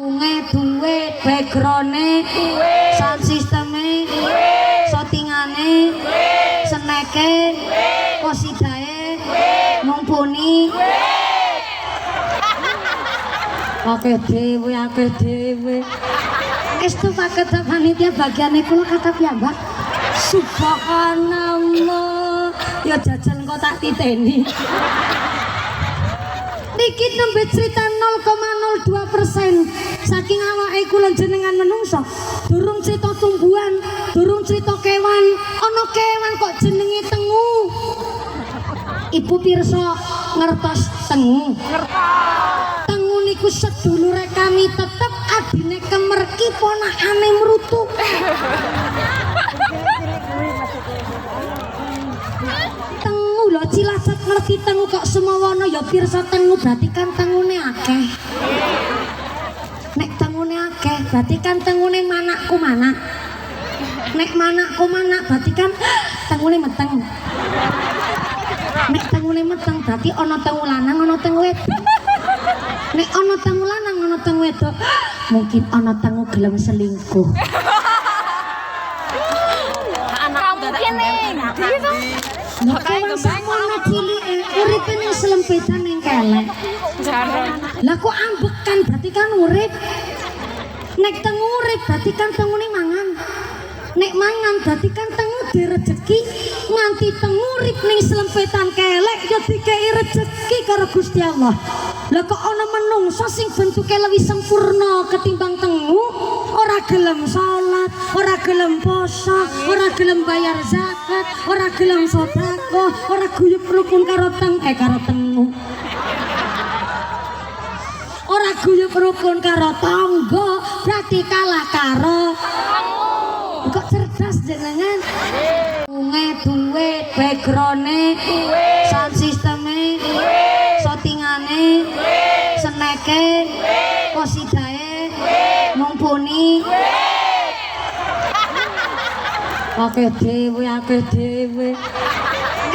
Duit, background-e, sound system-e, shooting-ane, snack-e, kosidae, mumpuni. Akeh dhewe. Estu paket panitia bagiane kula kata piyambak. Subhanallah. Ya jajal kok tak titeni. Niki nembe cerita 0,02% saking awake kula jenengan menungso. Durung cerita tumbuhan, durung cerita kewan. Ana kewan kok jenenge tengu. Ibu pirsa ngertos tengu. Tengu niku sedulure kami tetep adine kemerki ponakane mrutu. Tengu lho Cilacap ngerti tengu kok semowono ya pirsa tengu berarti kan tengune akeh. Nek tengune akeh berarti kan tengune manakku manak. Nek manakku manak berarti kan tengune meteng. Nek tengune meteng berarti ana tengu lanang ana tengu wedok. Nek ana tengu lanang ana tengu wedok mungkin ana tengu gelem selingkuh. Kewan sakmono cilike uripe ning selempetan ning kelek. Lah kok ambekan berarti kan urip. Nek tengu urip berarti kan tengune mangan. Nek mangan berarti kan tengu direjeki nganti tengu urip ning selempetan kelek ya dikei rejeki karo Gusti Allah. Lah kok ana menungso sing bentuke luwih sempurna ketimbang tengu, ora gelem salat, ora gelem poso, ora gelem bayar zakat, ora gelem sedekah, ora guyub rukun karo tengu. Ora guyub rukun karo tangga, berarti kalah karo tengu. Kok cerdas jenengan? Duit, background-e, sound system-e, shooting-ane, snack-e, kosidae, mumpuni. Akeh dhewe.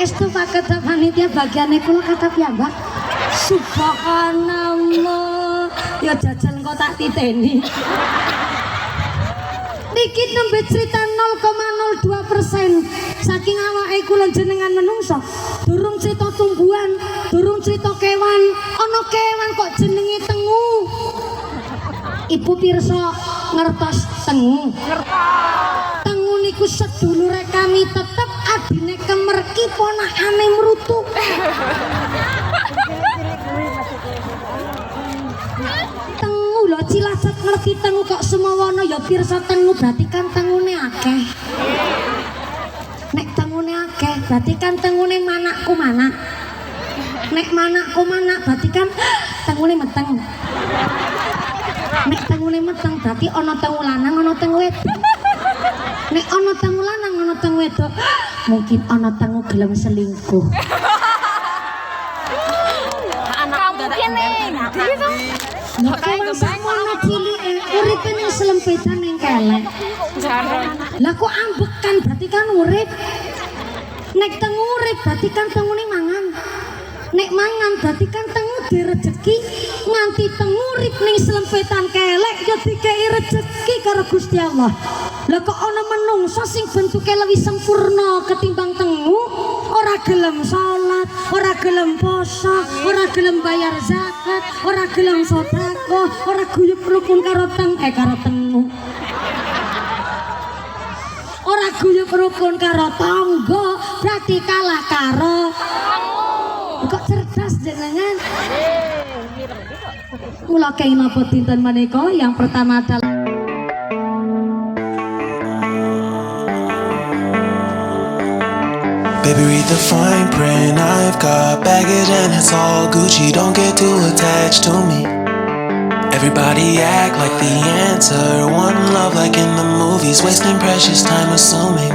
Estu paket panitia bagiane kula kata piyambak. Subhanallah. Ya jajal kok tak titeni. Niki nembe cerita 0,02% saking awake kula jenengan menungso. Durung cerita tumbuhan, durung cerita kewan. Ana kewan kok jenenge tengu. Ibu pirsa ngertos tengu. Tengu niku sedulure kami tetep adine kemerki ponakane mrutu. Tengu lho Cilacap ngerti tengu kok semowono ya pirsa tengu berarti kan tengune akeh. Nek tengune akeh berarti kan tengune manakku manak. Nek manakku manak berarti kan tengune meteng. Nek tengune meteng berarti ana tengu lanang ana tengu wedok. Nek ana tengu lanang ana tengu wedok mungkin ana tengu gelem selingkuh. Kewan sakmono cilike uripe ning selempetan ning kelek. Lah kok ambekan berarti kan urip. Nek tengu urip berarti kan tengune mangan. Nek mangan berarti kan tengu direjeki nganti tengu urip ning selempetan kelek ya dikei rejeki karo Gusti Allah. Lah kok ana menungso sing bentuke luwih sempurna ketimbang tengu, ora gelem salat, ora gelem poso, ora gelem bayar zakat, ora gelem sedekah, ora guyub rukun karo tengu. Ora guyub rukun karo tangga, berarti kalah karo tengu. Kok cerdas jenengan? Mula kenging napa dinten menika yang pertama adalah Baby, read the fine print. I've got baggage and it's all Gucci. Don't get too attached to me. Everybody act like the answer. One love like in the movies. Wasting precious time assuming